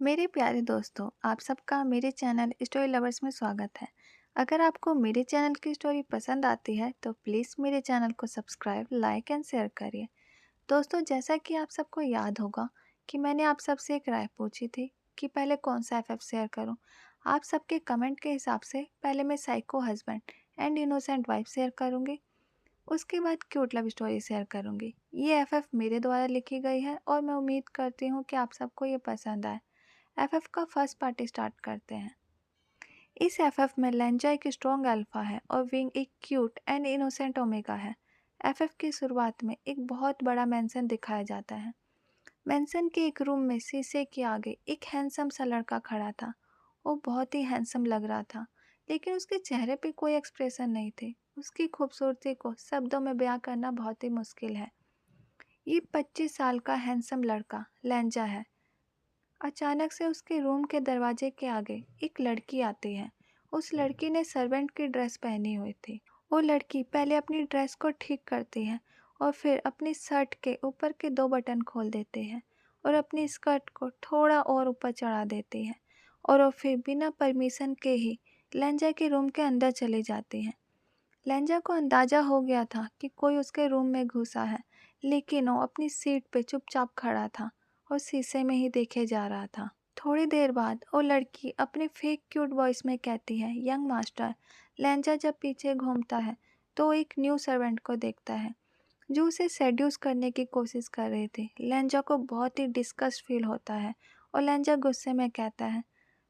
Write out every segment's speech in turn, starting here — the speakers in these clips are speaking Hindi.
मेरे प्यारे दोस्तों, आप सबका मेरे चैनल स्टोरी लवर्स में स्वागत है। अगर आपको मेरे चैनल की स्टोरी पसंद आती है तो प्लीज़ मेरे चैनल को सब्सक्राइब, लाइक एंड शेयर करिए। दोस्तों, जैसा कि आप सबको याद होगा कि मैंने आप सबसे एक राय पूछी थी कि पहले कौन सा एफएफ शेयर करूं। आप सबके कमेंट के हिसाब से पहले मैं psycho husband and innocent wife share करूंगी, उसके बाद क्यूट लव स्टोरी शेयर करूंगी। ये एफएफ मेरे द्वारा लिखी गई है और मैं उम्मीद करती हूँ कि आप सबको ये पसंद आए। एफएफ का फर्स्ट पार्ट स्टार्ट करते हैं। इस एफएफ में लेंजा एक स्ट्रॉन्ग अल्फा है और विंग एक क्यूट एंड इनोसेंट ओमेगा है। एफएफ की शुरुआत में एक बहुत बड़ा मेंशन दिखाया जाता है। मेंशन के एक रूम में शीशे के आगे एक हैंडसम सा लड़का खड़ा था। वो बहुत ही हैंडसम लग रहा था, लेकिन उसके चेहरे पे कोई एक्सप्रेशन नहीं थे। उसकी खूबसूरती को शब्दों में बयां करना बहुत ही मुश्किल है। ये 25 साल का हैंडसम लड़का लेंजा है। अचानक से उसके रूम के दरवाजे के आगे एक लड़की आती है। उस लड़की ने सर्वेंट की ड्रेस पहनी हुई थी। वो लड़की पहले अपनी ड्रेस को ठीक करती है और फिर अपनी शर्ट के ऊपर के 2 बटन खोल देती है और अपनी स्कर्ट को थोड़ा और ऊपर चढ़ा देती है, और वो फिर बिना परमिशन के ही लेंजा के रूम के अंदर चली जाती है। लेंजा को अंदाजा हो गया था कि कोई उसके रूम में घुसा है, लेकिन वो अपनी सीट पे चुपचाप खड़ा था और शीशे में ही देखे जा रहा था। थोड़ी देर बाद वो लड़की अपने फेक क्यूट वॉइस में कहती है, यंग मास्टर। लेंजा जब पीछे घूमता है तो वो एक न्यू सर्वेंट को देखता है जो उसे सेड्यूस करने की कोशिश कर रही थी। लेंजा को बहुत ही डिस्गस्ट फील होता है और लेंजा गुस्से में कहता है,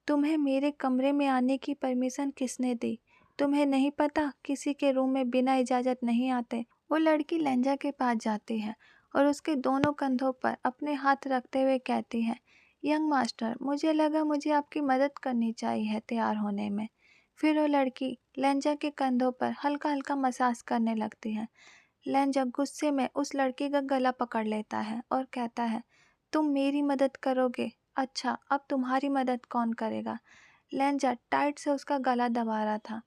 तुम्हें मेरे कमरे में आने की परमिशन किसने दी? तुम्हें नहीं पता किसी के रूम में बिना इजाज़त नहीं आते? वो लड़की लेंजा के पास जाती है और उसके दोनों कंधों पर अपने हाथ रखते हुए कहती है, यंग मास्टर, मुझे लगा मुझे आपकी मदद करनी चाहिए तैयार होने में। फिर वो लड़की लेंजा के कंधों पर हल्का हल्का मसाज करने लगती है। लेंजा गुस्से में उस लड़की का गला पकड़ लेता है और कहता है, तुम मेरी मदद करोगे? अच्छा, अब तुम्हारी मदद कौन करेगा? लेंजा टाइट से उसका गला दबा रहा था।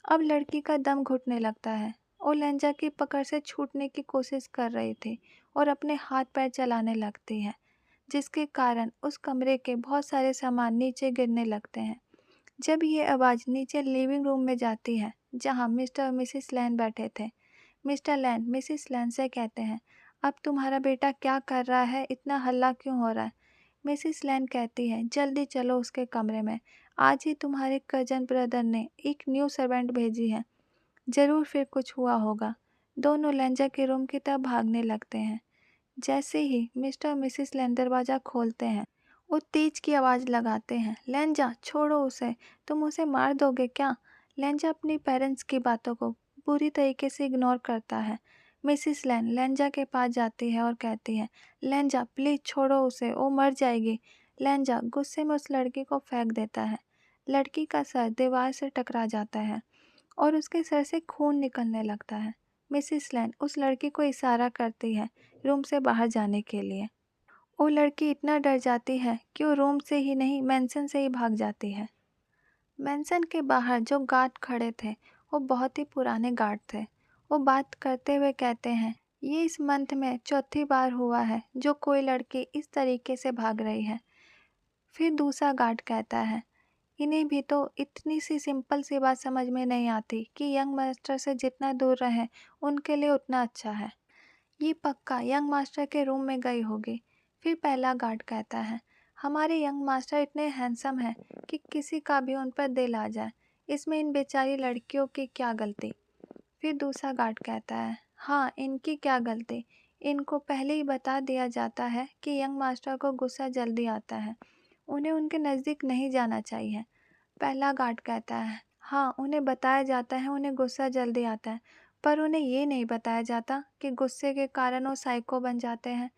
अब लड़की का दम घुटने लगता है। वो लेंजा की पकड़ से छूटने की कोशिश कर रही थी और अपने हाथ पैर चलाने लगती है, जिसके कारण उस कमरे के बहुत सारे सामान नीचे गिरने लगते हैं। जब ये आवाज़ नीचे लिविंग रूम में जाती है, जहाँ मिस्टर और मिसिस लैन बैठे थे, मिस्टर लैन मिसिस लैन से कहते हैं, अब तुम्हारा बेटा क्या कर रहा है? इतना हल्ला क्यों हो रहा है? मिसिस लैन कहती है, जल्दी चलो उसके कमरे में। आज ही तुम्हारे कजन ब्रदर ने एक न्यू सर्वेंट भेजी है। ज़रूर फिर कुछ हुआ होगा। दोनों लेंजा के रूम की तरफ भागने लगते हैं। जैसे ही मिस्टर और मिसिस लैन दरवाज़ा खोलते हैं, वो तेज की आवाज़ लगाते हैं, लेंजा छोड़ो उसे, तुम उसे मार दोगे क्या? लेंजा अपनी पेरेंट्स की बातों को बुरी तरीके से इग्नोर करता है। मिसिस लैन लेंजा के पास जाती है और कहती है, लेंजा प्लीज़ छोड़ो उसे, वो मर जाएगी। लेंजा गुस्से में उस लड़की को फेंक देता है। लड़की का सर दीवार से टकरा जाता है और उसके सर से खून निकलने लगता है। मिसिस लैन उस लड़की को इशारा करती है रूम से बाहर जाने के लिए। वो लड़की इतना डर जाती है कि वो रूम से ही नहीं, मेंशन से ही भाग जाती है। मेंशन के बाहर जो गार्ड खड़े थे वो बहुत ही पुराने गार्ड थे। वो बात करते हुए कहते हैं, ये इस मंथ में चौथी बार हुआ है जो कोई लड़की इस तरीके से भाग रही है। फिर दूसरा गार्ड कहता है, इन्हें भी तो इतनी सी सिंपल सी बात समझ में नहीं आती कि यंग मास्टर से जितना दूर रहें उनके लिए उतना अच्छा है। ये पक्का यंग मास्टर के रूम में गई होगी। फिर पहला गार्ड कहता है, हमारे यंग मास्टर इतने हैंडसम हैं कि किसी का भी उन पर दिल आ जाए। इसमें इन बेचारी लड़कियों की क्या गलती? फिर दूसरा गार्ड कहता है, हाँ, इनकी क्या गलती? इनको पहले ही बता दिया जाता है कि यंग मास्टर को गुस्सा जल्दी आता है, उन्हें उनके नज़दीक नहीं जाना चाहिए। पहला गार्ड कहता है, हाँ, उन्हें बताया जाता है उन्हें गुस्सा जल्दी आता है, पर उन्हें ये नहीं बताया जाता कि गुस्से के कारण वो साइको बन जाते हैं।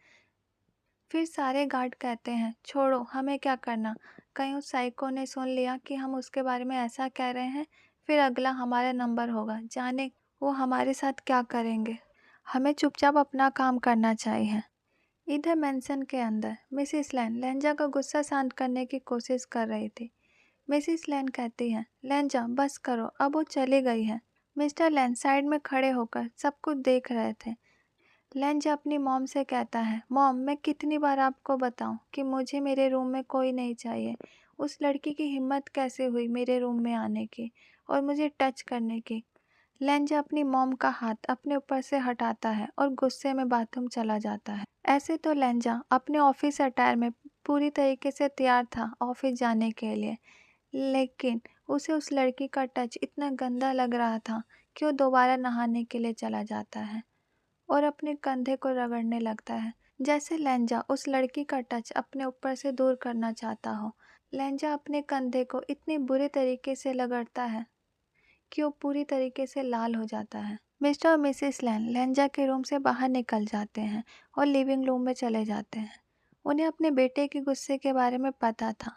फिर सारे गार्ड कहते हैं, छोड़ो, हमें क्या करना? कहीं उस साइको ने सुन लिया कि हम उसके बारे में ऐसा कह रहे हैं, फिर अगला हमारा नंबर होगा, जाने वो हमारे साथ क्या करेंगे। हमें चुपचाप अपना काम करना चाहिए। इधर मेंशन के अंदर मिसिस लैन लेंजा का गुस्सा शांत करने की कोशिश कर रही थी। मिसिस लैन कहती है, लेंजा बस करो, अब वो चली गई है। मिस्टर लैन साइड में खड़े होकर सब कुछ देख रहे थे। लेंजा अपनी मॉम से कहता है, मॉम मैं कितनी बार आपको बताऊं कि मुझे मेरे रूम में कोई नहीं चाहिए। उस लड़की की हिम्मत कैसे हुई मेरे रूम में आने की और मुझे टच करने की। लेंजा अपनी मॉम का हाथ अपने ऊपर से हटाता है और गुस्से में बाथरूम चला जाता है। ऐसे तो लेंजा अपने ऑफिस अटायर में पूरी तरीके से तैयार था ऑफिस जाने के लिए, लेकिन उसे उस लड़की का टच इतना गंदा लग रहा था कि वो दोबारा नहाने के लिए चला जाता है और अपने कंधे को रगड़ने लगता है, जैसे लेंजा उस लड़की का टच अपने ऊपर से दूर करना चाहता हो। लेंजा अपने कंधे को इतनी बुरी तरीके से रगड़ता है कि वो पूरी तरीके से लाल हो जाता है। मिस्टर और मिसेस लैन लेंजा के रूम से बाहर निकल जाते हैं और लिविंग रूम में चले जाते हैं। उन्हें अपने बेटे के गुस्से के बारे में पता था।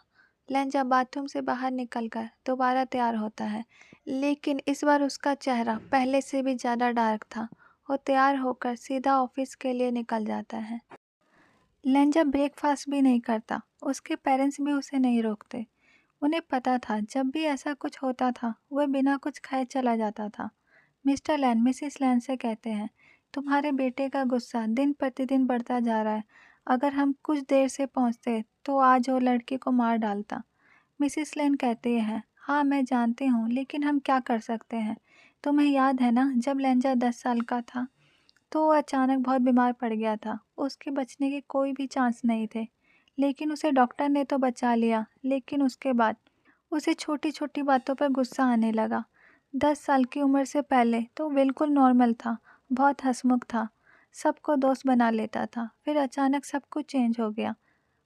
लेंजा बाथरूम से बाहर निकलकर दोबारा तैयार होता है, लेकिन इस बार उसका चेहरा पहले से भी ज़्यादा डार्क था और तैयार होकर सीधा ऑफिस के लिए निकल जाता है। लेंजा ब्रेकफास्ट भी नहीं करता, उसके पेरेंट्स भी उसे नहीं रोकते। उन्हें पता था जब भी ऐसा कुछ होता था वह बिना कुछ खाए चला जाता था। मिस्टर लैन मिसेस लैन से कहते हैं, तुम्हारे बेटे का गुस्सा दिन प्रतिदिन बढ़ता जा रहा है। अगर हम कुछ देर से पहुंचते तो आज वो लड़की को मार डालता। मिसेस लैन कहती है, हाँ मैं जानती हूँ, लेकिन हम क्या कर सकते हैं। तुम्हें याद है ना जब लेंजा 10 साल का था तो वो अचानक बहुत बीमार पड़ गया था। उसके बचने के कोई भी चांस नहीं थे, लेकिन उसे डॉक्टर ने तो बचा लिया। लेकिन उसके बाद उसे छोटी छोटी बातों पर गुस्सा आने लगा। 10 साल की उम्र से पहले तो बिल्कुल नॉर्मल था, बहुत हंसमुख था, सबको दोस्त बना लेता था। फिर अचानक सब कुछ चेंज हो गया।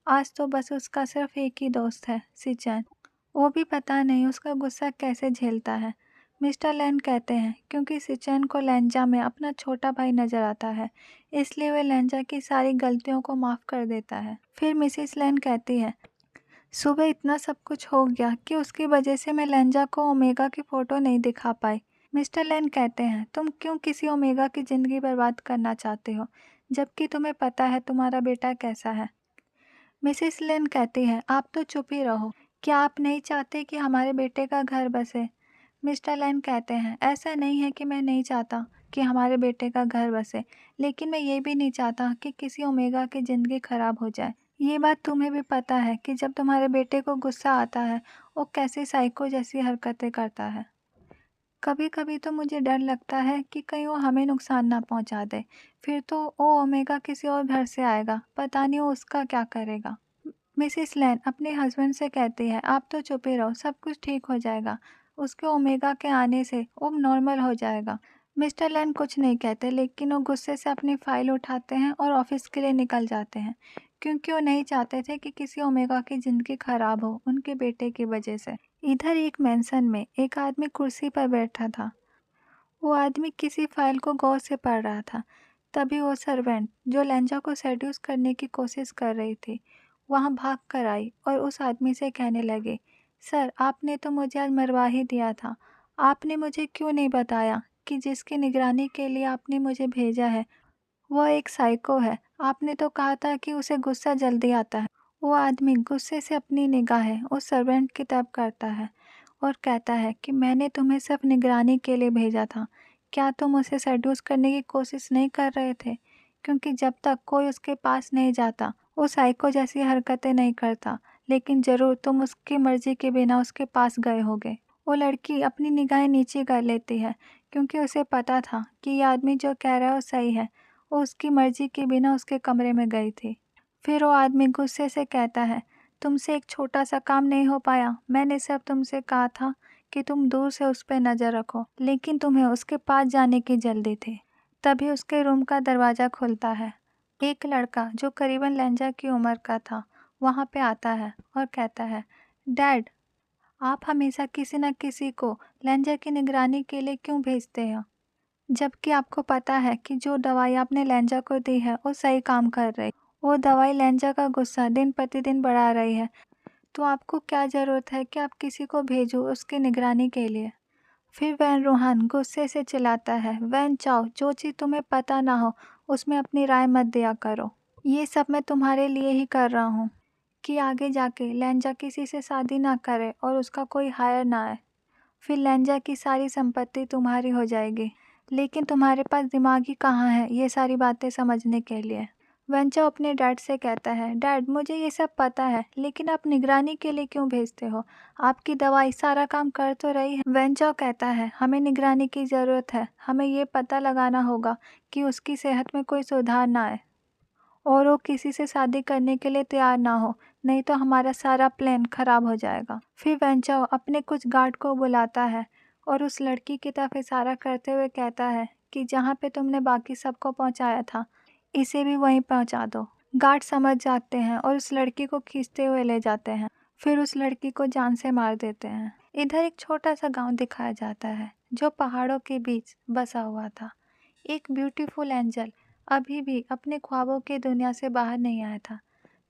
आज तो बस उसका सिर्फ एक ही दोस्त है, सिचैन। वो भी पता नहीं उसका गुस्सा कैसे झेलता है। मिस्टर लैन कहते हैं क्योंकि सिचैन को लेंजा में अपना छोटा भाई नजर आता है, इसलिए वह लेंजा की सारी गलतियों को माफ़ कर देता है। फिर मिसेस लैन कहती है, सुबह इतना सब कुछ हो गया कि उसकी वजह से मैं लेंजा को ओमेगा की फ़ोटो नहीं दिखा पाई। मिस्टर लैन कहते हैं, तुम क्यों किसी ओमेगा की ज़िंदगी बर्बाद करना चाहते हो, जबकि तुम्हें पता है तुम्हारा बेटा कैसा है। मिसेस लेन कहती है, आप तो चुप ही रहो। क्या आप नहीं चाहते कि हमारे बेटे का घर बसे? मिस्टर लेन कहते हैं, ऐसा नहीं है कि मैं नहीं चाहता कि हमारे बेटे का घर बसे, लेकिन मैं ये भी नहीं चाहता कि किसी ओमेगा की ज़िंदगी खराब हो जाए। ये बात तुम्हें भी पता है कि जब तुम्हारे बेटे को गुस्सा आता है वो कैसी साइको जैसी हरकतें करता है। कभी कभी तो मुझे डर लगता है कि कहीं वो हमें नुकसान ना पहुंचा दे। फिर तो वो ओमेगा किसी और घर से आएगा, पता नहीं वो उसका क्या करेगा। मिसेस लैन अपने हस्बैंड से कहती है, आप तो चुप ही रहो, सब कुछ ठीक हो जाएगा। उसके ओमेगा के आने से वो नॉर्मल हो जाएगा। मिस्टर लैन कुछ नहीं कहते, लेकिन वो गुस्से से अपनी फाइल उठाते हैं और ऑफिस के लिए निकल जाते हैं, क्योंकि वो नहीं चाहते थे कि किसी ओमेगा की ज़िंदगी खराब हो उनके बेटे की वजह से। इधर एक मेंशन में एक आदमी कुर्सी पर बैठा था। वो आदमी किसी फाइल को गौर से पढ़ रहा था। तभी वो सर्वेंट जो लेंजा को सेड्यूस करने की कोशिश कर रही थी वहाँ भाग कर आई और उस आदमी से कहने लगी, सर आपने तो मुझे आज मरवा ही दिया था। आपने मुझे क्यों नहीं बताया कि जिसकी निगरानी के लिए आपने मुझे भेजा है वो एक साइको है। आपने तो कहा था कि उसे गुस्सा जल्दी आता है। वो आदमी गुस्से से अपनी निगाहें उस सर्वेंट की तरफ करता है और कहता है कि मैंने तुम्हें सिर्फ निगरानी के लिए भेजा था। क्या तुम उसे सेड्यूस करने की कोशिश नहीं कर रहे थे? क्योंकि जब तक कोई उसके पास नहीं जाता वो साइको जैसी हरकतें नहीं करता, लेकिन ज़रूर तुम उसकी मर्जी के बिना उसके पास गए होगे। वो लड़की अपनी निगाहें नीचे कर लेती है, क्योंकि उसे पता था कि ये आदमी जो कह रहा है वो सही है। वो उसकी मर्जी के बिना उसके कमरे में गई थी। फिर वो आदमी गुस्से से कहता है, तुमसे एक छोटा सा काम नहीं हो पाया। मैंने सिर्फ तुमसे कहा था कि तुम दूर से उस पर नज़र रखो, लेकिन तुम्हें उसके पास जाने की जल्दी थी। तभी उसके रूम का दरवाज़ा खुलता है। एक लड़का जो करीबन लेंजा की उम्र का था वहाँ पे आता है और कहता है, डैड आप हमेशा किसी न किसी को लेंजा की निगरानी के लिए क्यों भेजते हो, जबकि आपको पता है कि जो दवाई आपने लेंजा को दी है वो सही काम कर रही। वो दवाई लेंजा का गुस्सा दिन प्रतिदिन बढ़ा रही है, तो आपको क्या ज़रूरत है कि आप किसी को भेजो उसकी निगरानी के लिए। फिर वैन रूहान गुस्से से चिल्लाता है, वैन चाओ, जो चीज़ तुम्हें पता ना हो उसमें अपनी राय मत दिया करो। ये सब मैं तुम्हारे लिए ही कर रहा हूँ कि आगे जाके लेंजा किसी से शादी ना करे और उसका कोई हायर ना आए। फिर लेंजा की सारी संपत्ति तुम्हारी हो जाएगी। लेकिन तुम्हारे पास दिमाग ही कहाँ है ये सारी बातें समझने के लिए। वेंचो अपने डैड से कहता है, डैड मुझे ये सब पता है, लेकिन आप निगरानी के लिए क्यों भेजते हो? आपकी दवाई सारा काम कर तो रही है। वेंचो कहता है, हमें निगरानी की ज़रूरत है, हमें ये पता लगाना होगा कि उसकी सेहत में कोई सुधार ना आए और वो किसी से शादी करने के लिए तैयार ना हो, नहीं तो हमारा सारा प्लान खराब हो जाएगा। फिर वेंचो अपने कुछ गार्ड को बुलाता है और उस लड़की की तरफ इशारा करते हुए कहता है कि जहाँ पे तुमने बाकी सबको पहुँचाया था, इसे भी वहीं पहुँचा दो। गार्ड समझ जाते हैं और उस लड़की को खींचते हुए ले जाते हैं, फिर उस लड़की को जान से मार देते हैं। इधर एक छोटा सा गांव दिखाया जाता है जो पहाड़ों के बीच बसा हुआ था। एक ब्यूटीफुल एंजल अभी भी अपने ख्वाबों की दुनिया से बाहर नहीं आया था।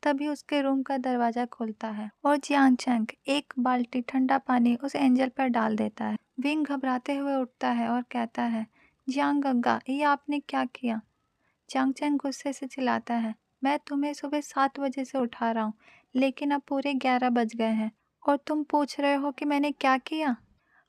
तभी उसके रूम का दरवाज़ा खुलता है और जियांग चैंग एक बाल्टी ठंडा पानी उस एंजल पर डाल देता है। विंग घबराते हुए उठता है और कहता है, जियांग गंगा, ये आपने क्या किया? जियांग चैंग गुस्से से चिल्लाता है, मैं तुम्हें सुबह 7 बजे से उठा रहा हूँ, लेकिन अब पूरे 11 बज गए हैं और तुम पूछ रहे हो कि मैंने क्या किया?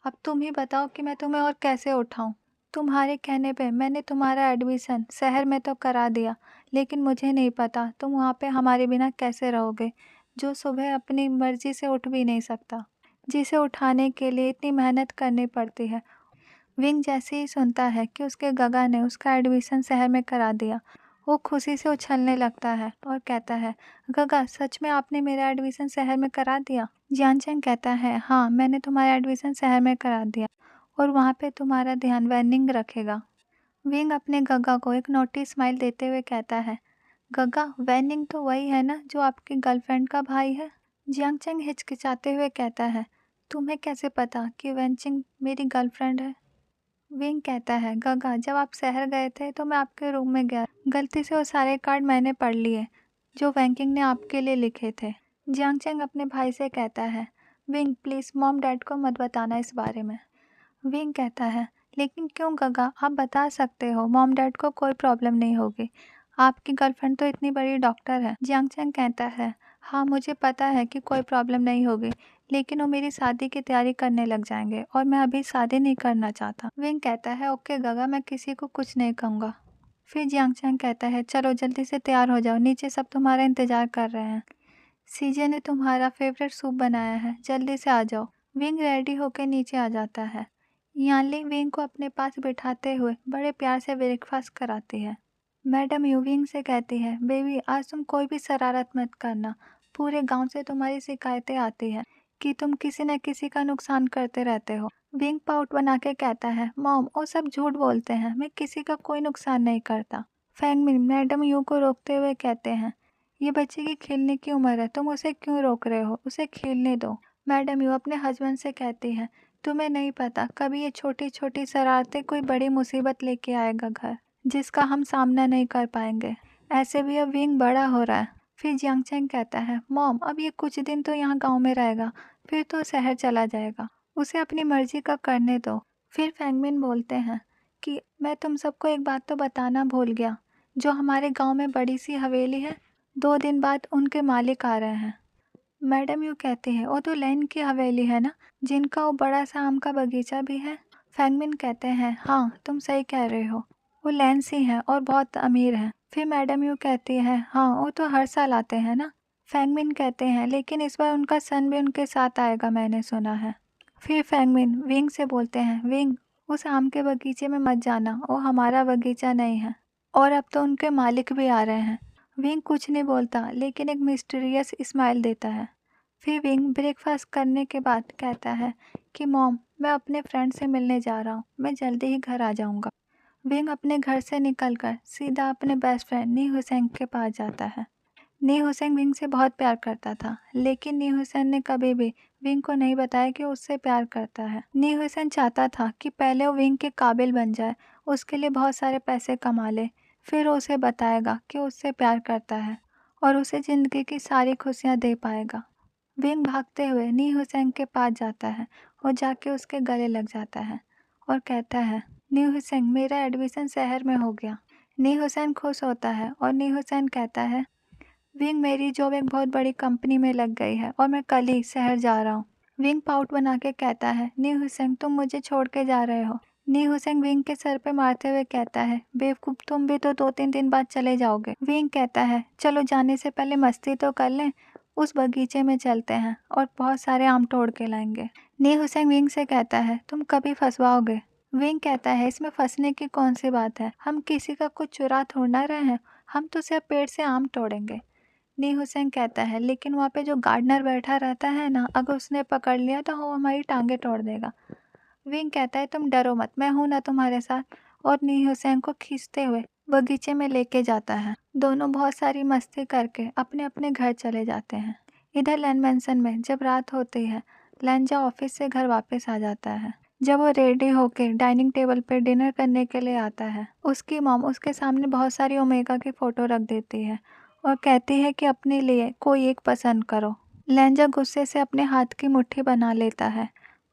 अब तुम ही बताओ कि मैं तुम्हें और कैसे उठाऊं? तुम्हारे कहने पे मैंने तुम्हारा एडमिशन शहर में तो करा दिया, लेकिन मुझे नहीं पता तुम वहाँ पे हमारे बिना कैसे रहोगे, जो सुबह अपनी मर्जी से उठ भी नहीं सकता, जिसे उठाने के लिए इतनी मेहनत करनी पड़ती है। विंग जैसे ही सुनता है कि उसके गगा ने उसका एडमिशन शहर में करा दिया, वो खुशी से उछलने लगता है और कहता है, गगा सच में आपने मेरा एडमिशन शहर में करा दिया? जियानचैंग कहता है, हाँ मैंने तुम्हारा एडमिशन शहर में करा दिया और वहाँ पे तुम्हारा ध्यान वेनिंग रखेगा। विंग अपने गगा को एक नोटी स्माइल देते हुए कहता है, गगा वेनिंग तो वही है ना जो आपकी गर्लफ्रेंड का भाई है? जियांगचैंग हिचकिचाते हुए कहता है, तुम्हें कैसे पता कि वेनचिंग मेरी गर्लफ्रेंड है? विंग कहता है, गगा जब आप शहर गए थे तो मैं आपके रूम में गया, गलती से वो सारे कार्ड मैंने पढ़ लिए जो वैंकिंग ने आपके लिए लिखे थे। जियांगचैंग अपने भाई से कहता है, विंग प्लीज़ मॉम डैड को मत बताना इस बारे में। विंग कहता है, लेकिन क्यों गगा, आप बता सकते हो, मॉम डैड को कोई प्रॉब्लम नहीं होगी, आपकी गर्लफ्रेंड तो इतनी बड़ी डॉक्टर है। जियांगचैंग कहता है, हाँ मुझे पता है कि कोई प्रॉब्लम नहीं होगी, लेकिन वो मेरी शादी की तैयारी करने लग जाएंगे और मैं अभी शादी नहीं करना चाहता। विंग कहता है, ओके गगा, मैं किसी को कुछ नहीं कहूँगा। फिर जियांगचैंग कहता है, चलो जल्दी से तैयार हो जाओ, नीचे सब तुम्हारा इंतज़ार कर रहे हैं। सीजे ने तुम्हारा फेवरेट सूप बनाया है, जल्दी से आ जाओ। विंग रेडी होकर नीचे आ जाता है। यानली विंग को अपने पास बिठाते हुए बड़े प्यार से ब्रेकफास्ट कराती है। मैडम यू विंग से कहती है, बेबी आज तुम कोई भी शरारत मत करना, पूरे गांव से तुम्हारी शिकायतें आती हैं कि तुम किसी न किसी का नुकसान करते रहते हो। विंग पाउट बना के कहता है, मॉम वो सब झूठ बोलते हैं, मैं किसी का कोई नुकसान नहीं करता। फैंगमिन मैडम यू को रोकते हुए कहते हैं, ये बच्चे की खेलने की उम्र है, तुम उसे क्यों रोक रहे हो, उसे खेलने दो। मैडम यू अपने हस्बैंड से कहती है, तुम्हें नहीं पता कभी ये छोटी छोटी शरारतें कोई बड़ी मुसीबत लेके आएगा घर, जिसका हम सामना नहीं कर पाएंगे। ऐसे भी अब विंग बड़ा हो रहा है। फिर जियांगचैंग कहता है, मॉम अब ये कुछ दिन तो यहाँ गांव में रहेगा, फिर तो शहर चला जाएगा, उसे अपनी मर्जी का करने दो। फिर फैंगमिन बोलते हैं कि मैं तुम सबको एक बात तो बताना भूल गया, जो हमारे गांव में बड़ी सी हवेली है, 2 दिन बाद उनके मालिक आ रहे हैं। मैडम यू कहती है, वो तो लैन की हवेली है ना, जिनका वो बड़ा सा आम का बगीचा भी है। फैंगमिन कहते हैं, हाँ तुम सही कह रहे हो, वो लैंसी हैं और बहुत अमीर हैं। फिर मैडम यू कहती है, हाँ वो तो हर साल आते हैं ना। फैंगमिन कहते हैं, लेकिन इस बार उनका सन भी उनके साथ आएगा, मैंने सुना है। फिर फैंगमिन विंग से बोलते हैं, विंग उस आम के बगीचे में मत जाना, वो हमारा बगीचा नहीं है और अब तो उनके मालिक भी आ रहे हैं। विंग कुछ नहीं बोलता, लेकिन एक मिस्टीरियस स्माइल देता है। फिर विंग ब्रेकफास्ट करने के बाद कहता है कि मॉम मैं अपने फ्रेंड से मिलने जा रहा हूँ, मैं जल्दी ही घर आ जाऊँगा। विंग अपने घर से निकलकर सीधा अपने बेस्ट फ्रेंड नी हुसैन के पास जाता है। नी हुसैन विंग से बहुत प्यार करता था, लेकिन नी हुसैन ने कभी भी विंग को नहीं बताया कि वो उससे प्यार करता है। नी हुसैन चाहता था कि पहले वो विंग के काबिल बन जाए, उसके लिए बहुत सारे पैसे कमा ले, फिर वो उसे बताएगा कि वो उससे प्यार करता है और उसे ज़िंदगी की सारी खुशियाँ दे पाएगा। विंग भागते हुए नी हुसैन के पास जाता है और जाके उसके गले लग जाता है और कहता है, नी हुसैन मेरा एडमिशन शहर में हो गया। नी हुसैन खुश होता है और नी हुसैन कहता है, विंग मेरी जॉब एक बहुत बड़ी कंपनी में लग गई है और मैं कल ही शहर जा रहा हूँ। विंग पाउट बना के कहता है, नी हुसैन तुम मुझे छोड़ के जा रहे हो, नी हुसैन विंग के सर पे मारते हुए कहता है, बेवकूफ, तुम भी तो 2-3 दिन बाद चले जाओगे। विंग कहता है, चलो जाने से पहले मस्ती तो कर लें, उस बगीचे में चलते हैं और बहुत सारे आम तोड़ के लाएंगे। नी हुसैन विंग से कहता है, तुम कभी फंसवाओगे। विंग कहता है, इसमें फंसने की कौन सी बात है, हम किसी का कुछ चुरा थोड़ ना रहे हैं, हम तो सिर्फ पेड़ से आम तोड़ेंगे। नी हुसैन कहता है, लेकिन वहाँ पे जो गार्डनर बैठा रहता है ना, अगर उसने पकड़ लिया तो वो हमारी टांगे तोड़ देगा। विंग कहता है, तुम डरो मत, मैं हूं ना तुम्हारे साथ, और नी हुसैन को खींचते हुए बगीचे में लेके जाता है। दोनों बहुत सारी मस्ती करके अपने अपने घर चले जाते हैं। इधर लैन मैंसन में जब रात होती है, लैंजा ऑफिस से घर वापस आ जाता है। जब वो रेडी होके डाइनिंग टेबल पे डिनर करने के लिए आता है, उसकी मॉम उसके सामने बहुत सारी ओमेगा की फोटो रख देती है और कहती है कि अपने लिए कोई एक पसंद करो। लैंजा गुस्से से अपने हाथ की मुट्ठी बना लेता है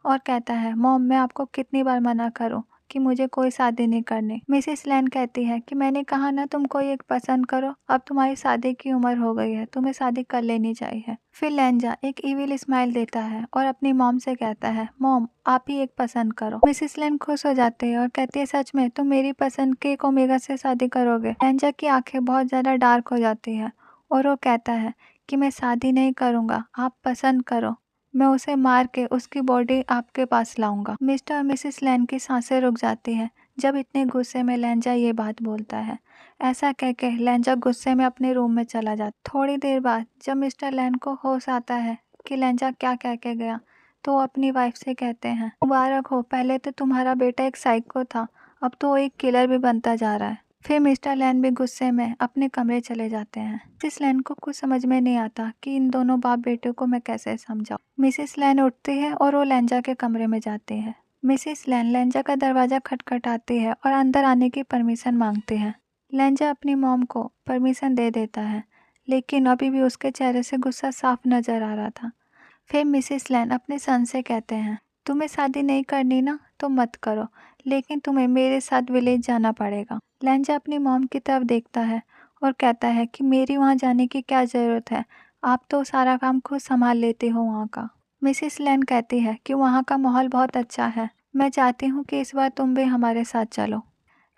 और कहता है, मॉम, मैं आपको कितनी बार मना करूं कि मुझे कोई शादी नहीं करनी। मिसेस लैन कहती है कि मैंने कहा ना तुम कोई एक पसंद करो, अब तुम्हारी शादी की उम्र हो गई है, तुम्हें शादी कर लेनी चाहिए। फिर लैंजा एक इविल स्माइल देता है और अपनी मॉम से कहता है, मॉम, आप ही एक पसंद करो। मिसेस लैन खुश हो जाती है और कहती है, सच में तुम मेरी पसंद के एक ओमेगा से शादी करोगे। लैंजा की आंखें बहुत ज़्यादा डार्क हो जाती है और वो कहता है कि मैं शादी नहीं करूँगा, आप पसंद करो, मैं उसे मार के उसकी बॉडी आपके पास लाऊंगा। मिस्टर और मिसेस लैन की सांसें रुक जाती हैं जब इतने गुस्से में लैंजा ये बात बोलता है। ऐसा कह के लैंजा गुस्से में अपने रूम में चला जाता। थोड़ी देर बाद जब मिस्टर लैन को होश आता है कि लैंजा क्या कह के गया, तो वो अपनी वाइफ से कहते हैं, मुबारक हो, पहले तो तुम्हारा बेटा एक साइको था, अब तो वो एक किलर भी बनता जा रहा है। फिर मिस्टर लैन भी गुस्से में अपने कमरे चले जाते हैं। मिसेस लैन को कुछ समझ में नहीं आता कि इन दोनों बाप बेटे को मैं कैसे समझाऊं। मिसेस लैन उठती है और वो लैंजा के कमरे में जाती है। मिसेस लैन लैंजा का दरवाज़ा खटखटाती है और अंदर आने की परमिशन मांगती है। लैंजा अपनी मॉम को परमिशन दे देता है, लेकिन अभी भी उसके चेहरे से गुस्सा साफ नज़र आ रहा था। फिर मिसेस लैन अपने सन से कहते हैं, तुम्हें शादी नहीं करनी ना तो मत करो, लेकिन तुम्हें मेरे साथ विलेज जाना पड़ेगा। लैंजा अपनी मॉम की तरफ देखता है और कहता है कि मेरी वहाँ जाने की क्या ज़रूरत है, आप तो सारा काम खुद संभाल लेते हो वहाँ का। मिसेस लैन कहती है कि वहाँ का माहौल बहुत अच्छा है, मैं चाहती हूँ कि इस बार तुम भी हमारे साथ चलो।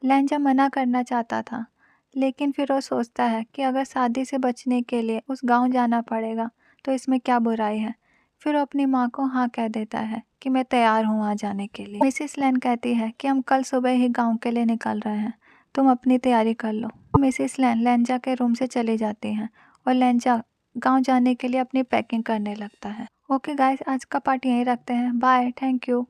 लैंजा मना करना चाहता था, लेकिन फिर वो सोचता है कि अगर शादी से बचने के लिए उस गांव जाना पड़ेगा तो इसमें क्या बुराई है। फिर वो अपनी माँ को हाँ कह देता है कि मैं तैयार हूँ वहाँ जाने के लिए। मिसेस लैन कहती है कि हम कल सुबह ही गांव के लिए निकल रहे हैं, तुम अपनी तैयारी कर लो। मिसेस लैन लैंजा के रूम से चली जाती हैं और लैंजा गांव जाने के लिए अपनी पैकिंग करने लगता है। ओके गाइस, आज का पार्ट यहीं रखते हैं। Bye, thank you.